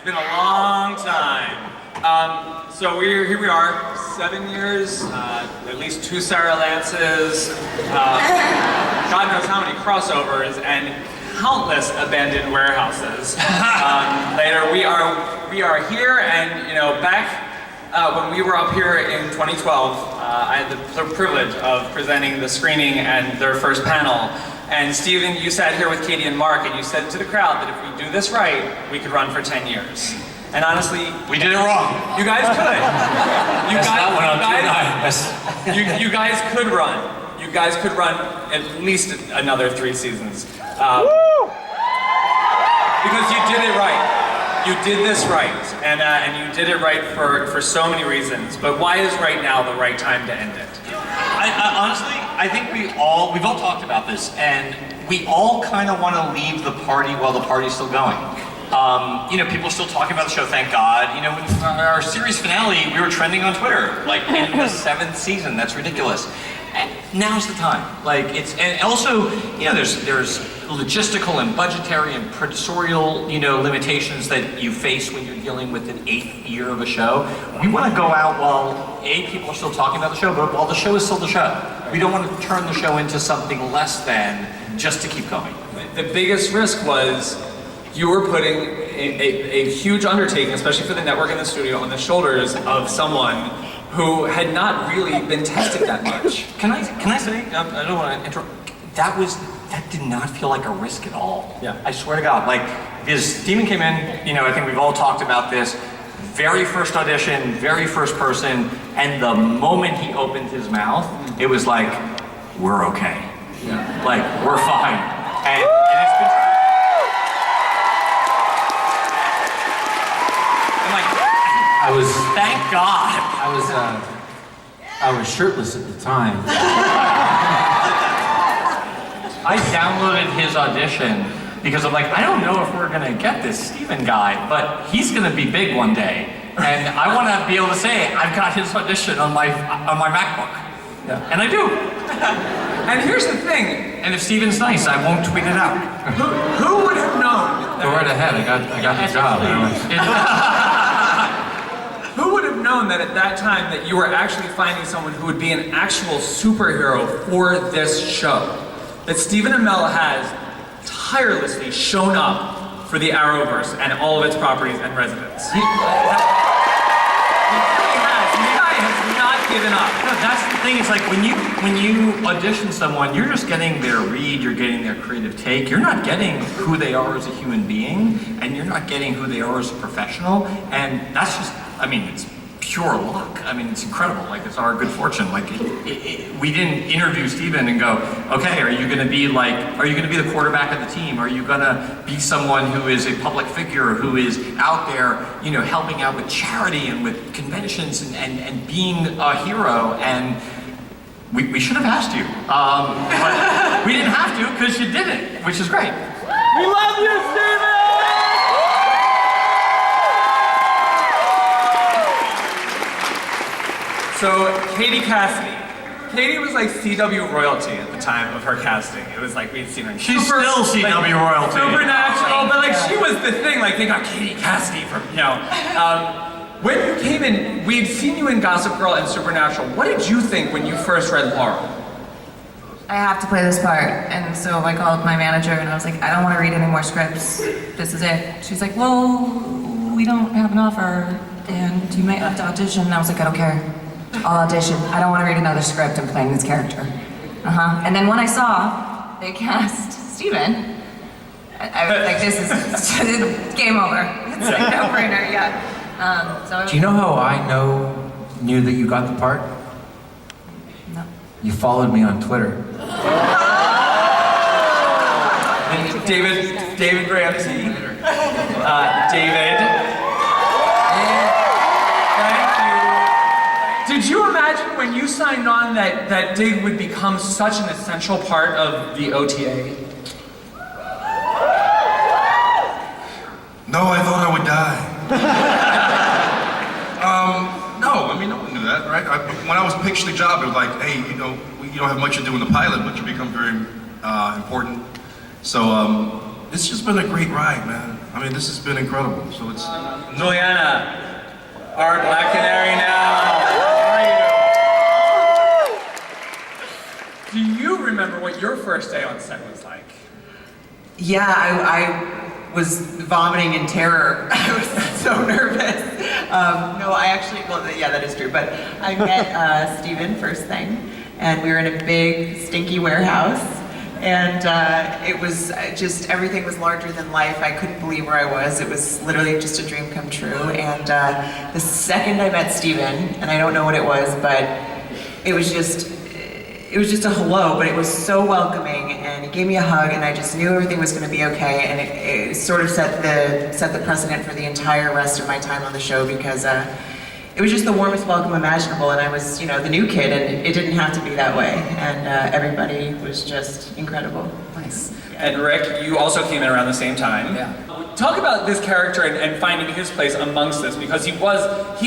been a long time. So here we are, 7 years, at least 2 Sarah Lances, God knows how many crossovers, and countless abandoned warehouses. Later, we are here, and back when we were up here in 2012, I had the privilege of presenting the screening and their first panel. And Stephen, you sat here with Katie and Mark, and you said to the crowd that if we do this right, we could run for 10 years. And honestly, we did it wrong. You guys could. You guys could run. You guys could run at least another 3 seasons. Because you did it right. You did this right, and you did it right for so many reasons. But why is right now the right time to end it? Honestly, I think we've all talked about this, and we all kind of want to leave the party while the party's still going. People are still talking about the show, thank God. When our series finale, we were trending on Twitter, like in the 7th season. That's ridiculous. And now's the time. And also, there's logistical and budgetary and producerial, limitations that you face when you're dealing with an 8th year of a show. We want to go out while people are still talking about the show, but while the show is still the show. We don't want to turn the show into something less than just to keep going. The biggest risk was you were putting a huge undertaking, especially for the network and the studio, on the shoulders of someone who had not really been tested that much. Can I say, I don't want to interrupt, that did not feel like a risk at all. Yeah. I swear to God, because Steven came in, I think we've all talked about this, very first audition, very first person, and the moment he opened his mouth, it was like, we're okay. Yeah. We're fine. And it's been... Thank God. I was shirtless at the time. I downloaded his audition because I'm like, I don't know if we're gonna get this Steven guy, but he's gonna be big one day. And I wanna be able to say, I've got his audition on my MacBook. Yeah. And I do. And here's the thing. And if Steven's nice, I won't tweet it out. Who would have known? Go right ahead, I got the job. Who would have known that at that time that you were actually finding someone who would be an actual superhero for this show? That Stephen Amell has tirelessly shown up for the Arrowverse and all of its properties and residents. He really has. The guy has not given up. No, that's the thing, it's when you audition someone, you're just getting their read, you're getting their creative take, you're not getting who they are as a human being, and you're not getting who they are as a professional, and that's just, it's pure luck. It's incredible. It's our good fortune. We didn't interview Steven and go, okay, are you gonna be the quarterback of the team? Are you gonna be someone who is a public figure, who is out there, helping out with charity and with conventions and being a hero? And we should have asked you. But we didn't have to because you did it, which is great. We love you, Steven! So, Katie Cassidy. Katie was like CW royalty at the time of her casting. It was we'd seen her. She's still CW royalty. Supernatural, but she was the thing. They got Katie Cassidy from, When you came in, we'd seen you in Gossip Girl and Supernatural. What did you think when you first read Laurel? I have to play this part. And so I called my manager and I was like, I don't want to read any more scripts. This is it. She's like, well, we don't have an offer and you might have to audition. And I was like, I don't care. I'll audition. I don't want to read another script. I'm playing this character. And then when I saw they cast Steven, I was like, this is game over. It's a no-brainer, yeah. Do you know how I knew that you got the part? No. You followed me on Twitter. David Ramsey. David. Did you imagine when you signed on that Dig would become such an essential part of the OTA? No, I thought I would die. No, no one knew that, right? When I was pitched the job, it was like, hey, you don't have much to do in the pilot, but you become very important. So it's just been a great ride, man. I mean, this has been incredible. So it's Juliana, our Black Canary now. Do you remember what your first day on set was like? Yeah, I was vomiting in terror. I was so nervous. No, I actually, well, yeah, that is true. But I met Steven first thing, and we were in a big, stinky warehouse. And it was just, everything was larger than life. I couldn't believe where I was. It was literally just a dream come true. And the second I met Steven, and I don't know what it was, but it was just a hello, but it was so welcoming, and he gave me a hug, and I just knew everything was going to be okay, and it sort of set the precedent for the entire rest of my time on the show, because it was just the warmest welcome imaginable, and I was, you know, the new kid, and it didn't have to be that way, and everybody was just incredible. Nice. And Rick, you also came in around the same time. Yeah. Talk about this character and finding his place amongst this, because he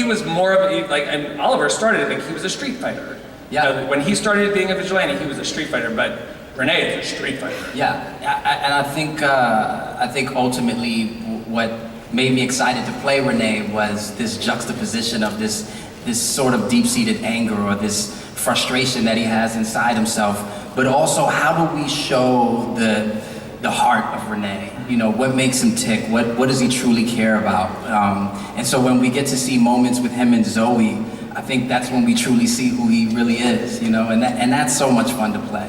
was more of a, like, and Oliver started, like, he was a street fighter. Yeah. You know, when he started being a vigilante, he was a street fighter, but Renee is a street fighter. Yeah, and I think ultimately what made me excited to play Renee was this juxtaposition of this sort of deep-seated anger or this frustration that he has inside himself, but also how do we show the heart of Renee? You know, what makes him tick? What does he truly care about? And so when we get to see moments with him and Zoe, I think that's when we truly see who he really is, you know, and that's so much fun to play.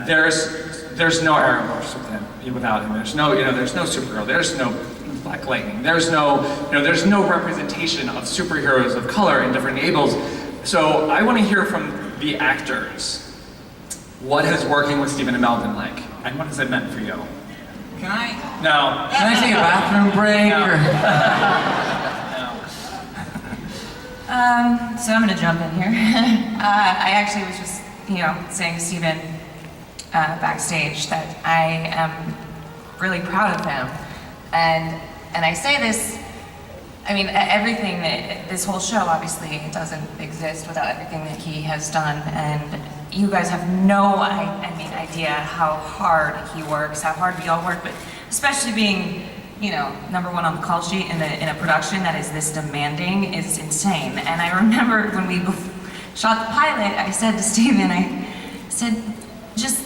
There's no Arrowverse with him, without him. There's no Supergirl. There's no Black Lightning. There's no representation of superheroes of color in different labels. So I want to hear from the actors. What has working with Stephen Amell been like, and what has it meant for you? Can I No. take a bathroom break? No. Or? So I'm gonna jump in here. I actually was just, saying to Steven backstage that I am really proud of him. And I say this, I mean, everything that, this whole show obviously doesn't exist without everything that he has done. And you guys have no idea how hard he works, how hard we all work, but especially being, number one on the call sheet in a production that is this demanding is insane. And I remember when we shot the pilot, I said to Steven, I said, just,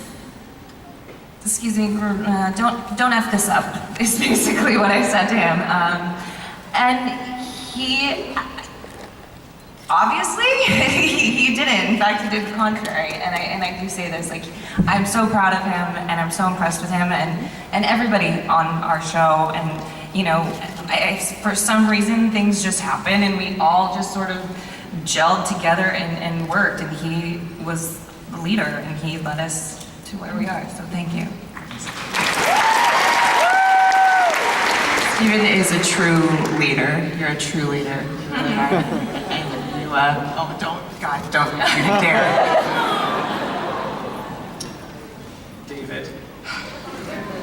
excuse me, don't F this up, is basically what I said to him. And he, obviously, he didn't. In fact, he did the contrary. And I do say this, like, I'm so proud of him, and I'm so impressed with him, and everybody on our show. And for some reason, things just happen, and we all just sort of gelled together and worked. And he was the leader, and he led us to where we are. So thank you. Steven is a true leader. You're a true leader. You really are. And you, don't you dare. David.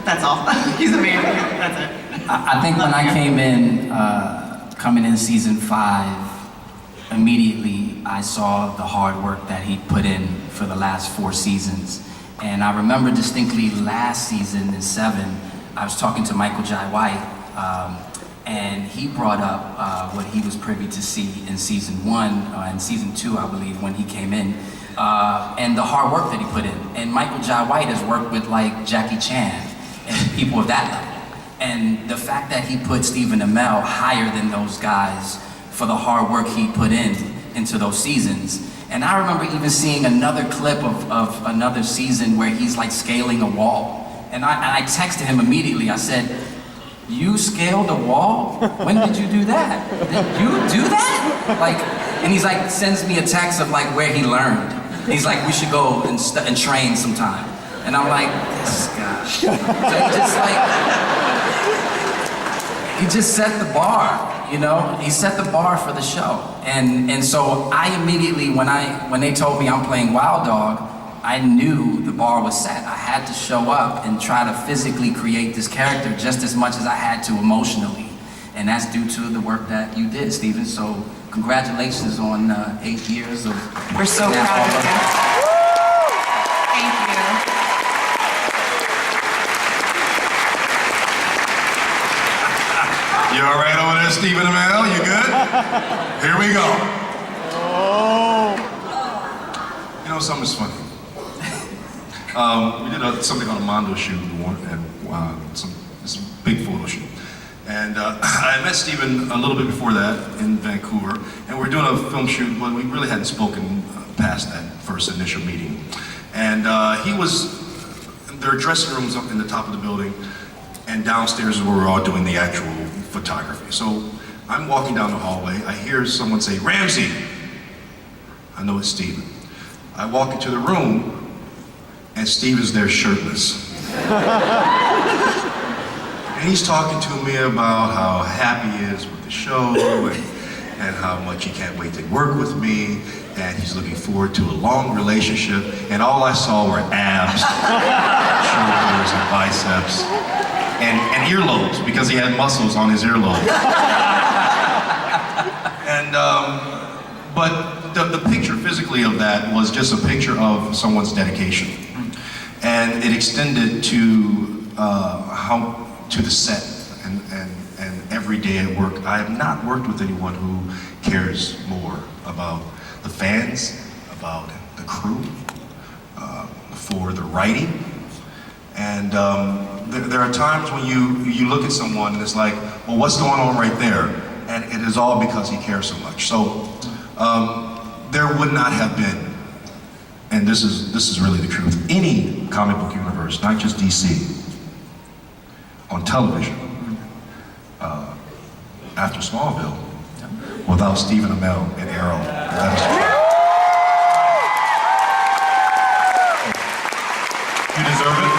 That's all. He's amazing. That's it. I think when I came in, coming in season 5, immediately I saw the hard work that he put in for the last 4 seasons. And I remember distinctly last season in 7, I was talking to Michael Jai White, and he brought up what he was privy to see in season 1 and season 2, I believe, when he came in, and the hard work that he put in. And Michael Jai White has worked with like Jackie Chan and people of that level. And the fact that he put Stephen Amell higher than those guys for the hard work he put into those seasons. And I remember even seeing another clip of another season where he's like scaling a wall. And I texted him immediately. I said, "You scaled a wall? When did you do that? Did you do that?" Like, and he's like, sends me a text of like where he learned. He's like, "We should go and train sometime." And I'm like, this guy. So he just set the bar, He set the bar for the show. And so I immediately, when they told me I'm playing Wild Dog, I knew the bar was set. I had to show up and try to physically create this character just as much as I had to emotionally. And that's due to the work that you did, Steven. So congratulations on 8 years of... We're so proud of you. Thank you. You all right over there, Stephen Amell? You good? Here we go. You know, something's funny. We did something on a Mondo shoot and some big photo shoot. And I met Stephen a little bit before that in Vancouver, and we're doing a film shoot, but we really hadn't spoken past that first initial meeting. And there are dressing rooms up in the top of the building, and downstairs is where we're all doing the actual photography. So I'm walking down the hallway, I hear someone say, "Ramsey!" I know it's Stephen. I walk into the room, and Steve is there shirtless. And he's talking to me about how happy he is with the show and how much he can't wait to work with me, and he's looking forward to a long relationship. And all I saw were abs, shoulders, and biceps, and earlobes, because he had muscles on his earlobes. And but the picture physically of that was just a picture of someone's dedication, and it extended to to the set and every day at work. I have not worked with anyone who cares more about the fans, about the crew, for the writing. And there are times when you look at someone and it's like, well, what's going on right there? And it is all because he cares so much. So there would not have been, and this is really the truth, any comic book universe, not just DC, on television, after Smallville, without Stephen Amell and Arrow. That is true. You deserve it.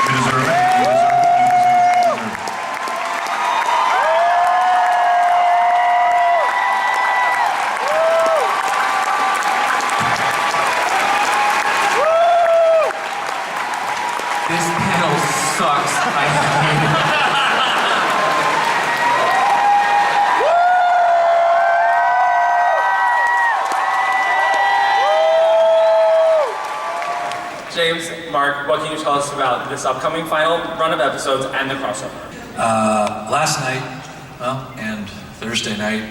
You deserve it. You deserve it. You deserve it. You deserve it. This panel sucks. I hate it. James, Mark, what can you tell us about this upcoming final run of episodes and the crossover? Last night, well, and Thursday night,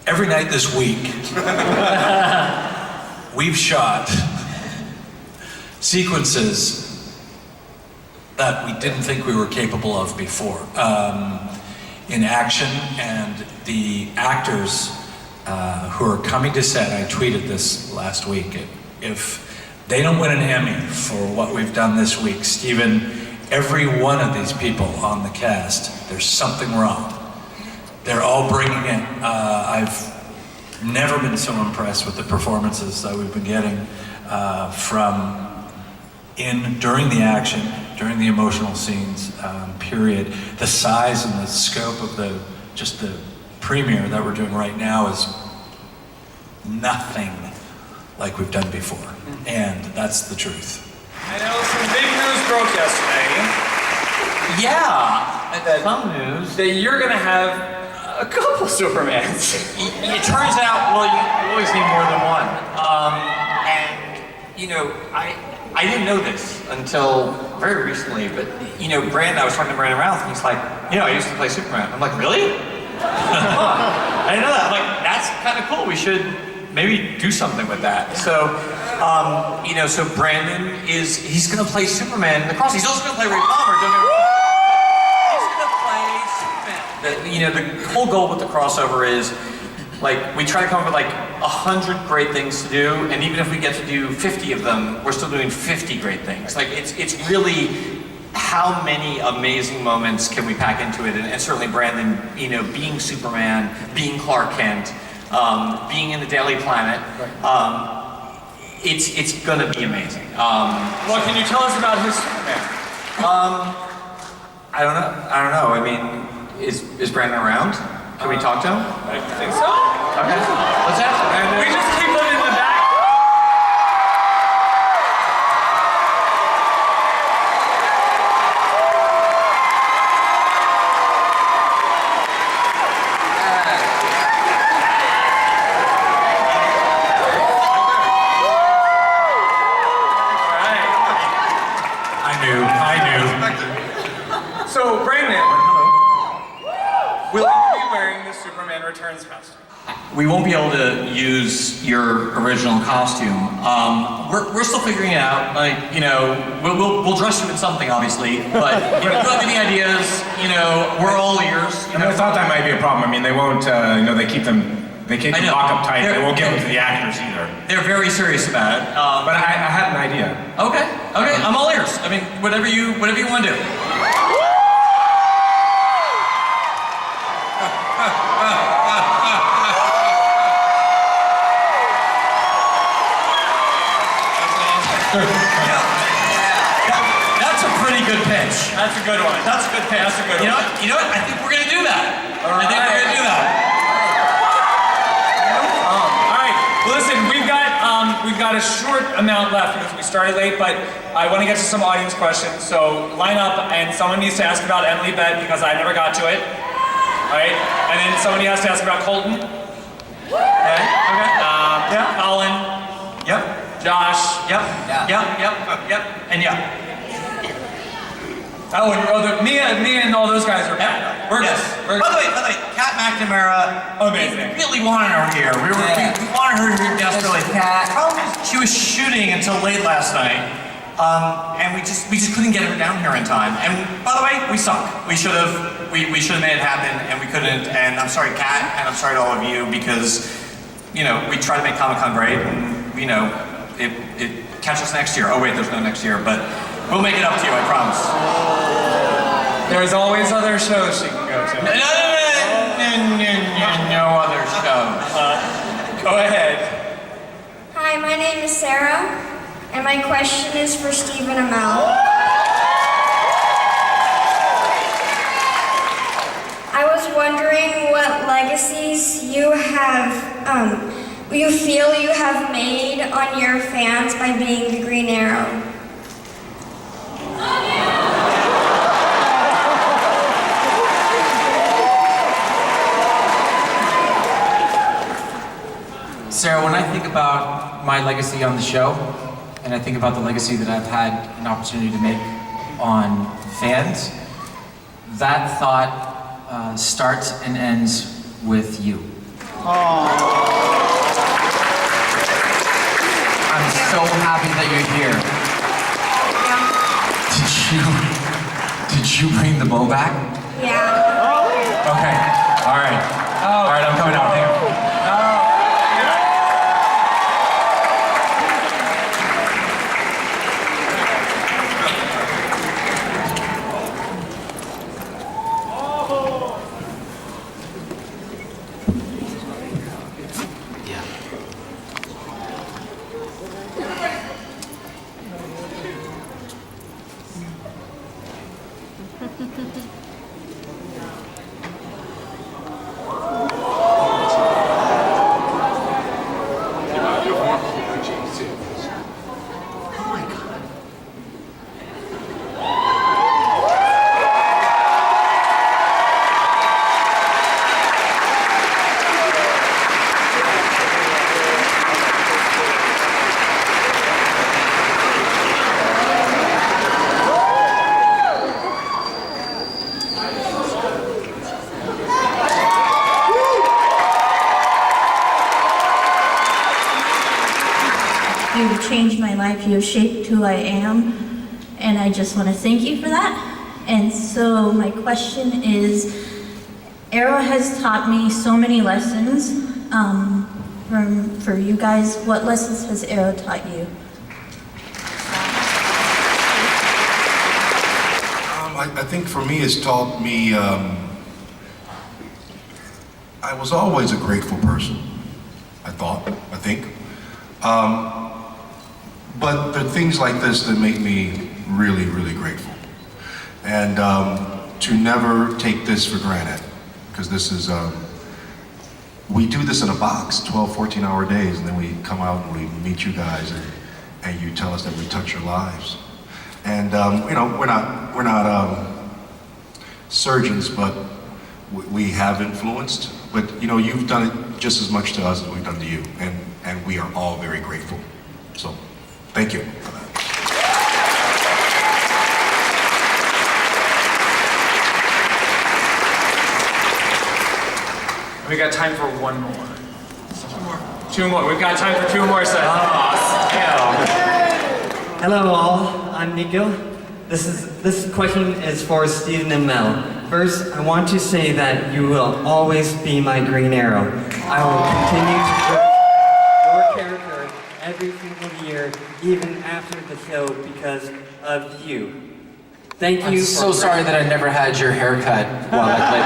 every night this week, we've shot sequences that we didn't think we were capable of before in action, and the actors who are coming to set, I tweeted this last week, if they don't win an Emmy for what we've done this week, Stephen, every one of these people on the cast, there's something wrong. They're all bringing it. I've never been so impressed with the performances that we've been getting during the action, during the emotional scenes, period. The size and the scope of the premiere that we're doing right now is nothing like we've done before, and that's the truth. I know some big news broke yesterday. Yeah, some news. That you're gonna have a couple Supermans. It turns out, well, you always need more than one. And, you know, I didn't know this until very recently, but, you know, I was talking to Brandon Routh, and he's like, you know, I used to play Superman. I'm like, really? I didn't know that. I'm like, that's kind of cool. We should maybe do something with that. So, you know, so Brandon he's gonna play Superman in the cross. He's also gonna play Ray Palmer, don't get me wrong. He's gonna play Superman. You know, the whole goal with the crossover is, like, we try to come up with like 100 great things to do, and even if we get to do 50 of them, we're still doing 50 great things. Like, it's really how many amazing moments can we pack into it, and certainly Brandon, you know, being Superman, being Clark Kent, being in the Daily Planet, it's gonna be amazing. What can you tell us about his Superman? I don't know. I mean, is Brandon around? Can we talk to him? I think so. Okay, let's ask him. We just keep them in the back. I knew. So, Brandon, costume. We won't be able to use your original costume. We're still figuring it out. Like, you know, we'll dress you in something, obviously. But if you have any ideas, you know, we're all ears. I thought that might be a problem. I mean, they won't, they keep them locked up tight. They won't give them to the actors either. They're very serious about it. But I had an idea. Okay, I'm all ears. I mean, whatever you want to do. That's a pretty good pitch. That's a good one. That's a good pitch. That's a good one. You know what? I think we're gonna do that. I think we're gonna do that. All right. Well, listen, we've got a short amount left because we started late, but I want to get to some audience questions. So line up, and someone needs to ask about Emily Bett because I never got to it. All right. And then somebody has to ask about Colton. Okay. Yeah. Colin. Yep. Josh. Yep. And yeah. Mia and all those guys are back. By the way, Kat McNamara. Amazing. We really wanted her here. We wanted her here desperately. Kat. She was shooting until late last night, and we just couldn't get her down here in time. And by the way, we suck. We should have made it happen, and we couldn't. And I'm sorry, Kat, and I'm sorry to all of you because we try to make Comic-Con great, and it catch us next year. Oh wait, there's no next year, but we'll make it up to you, I promise. There's always other shows she can go to. No other shows. Go ahead. Hi, my name is Sarah, and my question is for Stephen Amell. I was wondering what legacies you feel you have made on your fans by being the Green Arrow. Sarah, when I think about my legacy on the show, and I think about the legacy that I've had an opportunity to make on fans, that thought starts and ends with you. I'm so happy that you're here. Did you bring the bow back? Yeah. Okay, all right. All right, I'm coming out here. You changed my life, you shaped who I am, and I just want to thank you for that. And so my question is, Arrow has taught me so many lessons. For you guys, what lessons has Arrow taught you? I think for me, it's taught me, I was always a grateful person, I think. But there are things like this that make me really, really grateful. And to never take this for granted, because this is, we do this in a box, 12, 14-hour days, and then we come out and we meet you guys, and you tell us that we touch your lives. And we're not surgeons, but we have influenced. But you've done it just as much to us as we've done to you, and we are all very grateful. So, thank you for that. We got time for one more. Two more. We've got time for two more sets. Hello all, I'm Nico. This question is for Steven and Mel. First, I want to say that you will always be my Green Arrow. I will continue to work your character every single year, even after the show, because of you. Thank you. I'm so sorry that I never had your haircut while I played.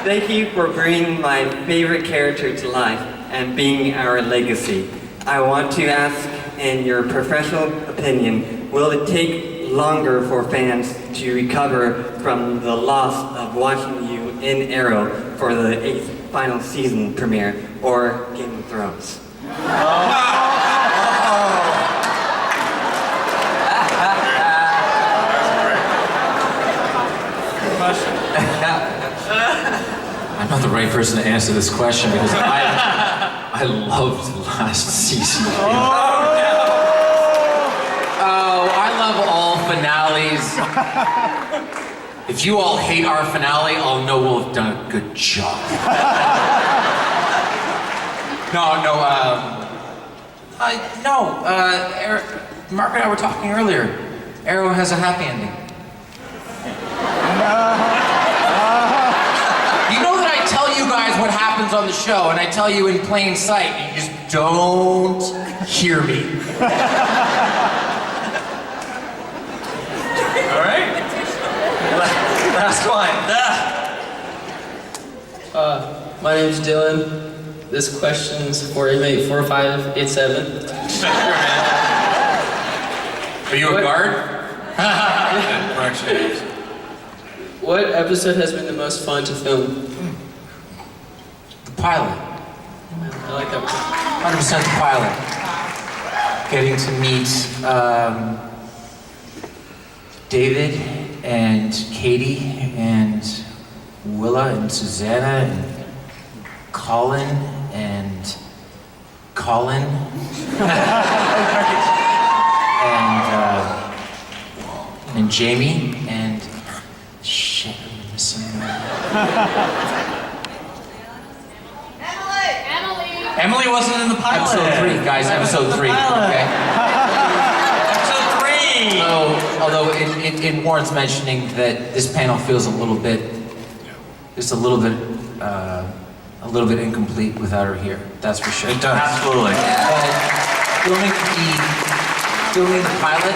Thank you for bringing my favorite character to life and being our legacy. I want to ask, in your professional opinion, will it take longer for fans to recover from the loss of watching you in Arrow for the 8th final season premiere or Game of Thrones? I'm not the right person to answer this question because I loved last season. Oh, I love all finales. If you all hate our finale, I'll know we'll have done a good job. Mark and I were talking earlier. Arrow has a happy ending. You know that I tell you guys what happens on the show, and I tell you in plain sight, and you just don't hear me. All right. Last one. My name's Dylan. This question's for inmate 4587. Are you a guard? What episode has been the most fun to film? The pilot. I like that one. 100% the pilot. Getting to meet David and Katie and Willa and Susanna and Colin and and Jamie and shit, I'm missing one. Emily wasn't in the pilot. Episode 3, guys. Episode 3. Okay. Episode 3. Although in Warren's mentioning that this panel feels a little bit incomplete without her here. That's for sure. It does. Absolutely. But filming the pilot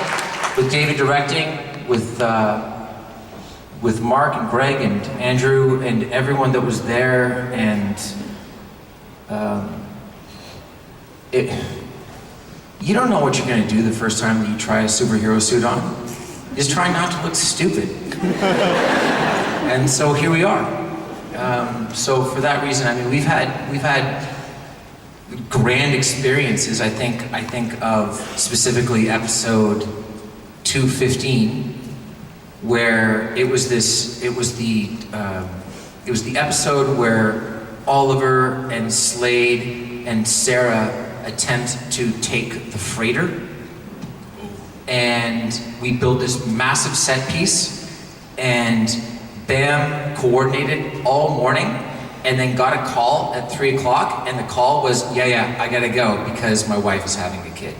with David directing, with Mark and Greg and Andrew and everyone that was there, and you don't know what you're going to do the first time that you try a superhero suit on. Just try not to look stupid. And so here we are. So for that reason, I mean, we've had grand experiences. I think of specifically episode 215, where it was the episode where Oliver and Slade and Sarah attempt to take the freighter, and we built this massive set piece, and Bam coordinated all morning, and then got a call at 3 o'clock, and the call was, yeah, I gotta go because my wife is having a kid.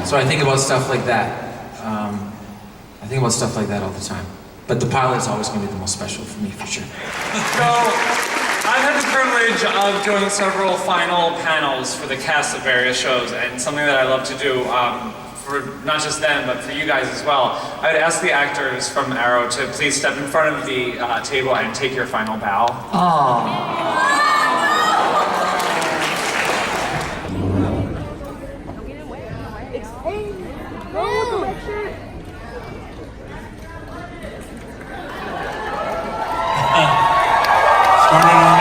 So I think about stuff like that. I think about stuff like that all the time. But the pilot is always gonna be the most special for me, for sure. So, I've had the privilege of doing several final panels for the cast of various shows, and something that I love to do, for not just them, but for you guys as well. I would ask the actors from Arrow to please step in front of the table and take your final bow. Starting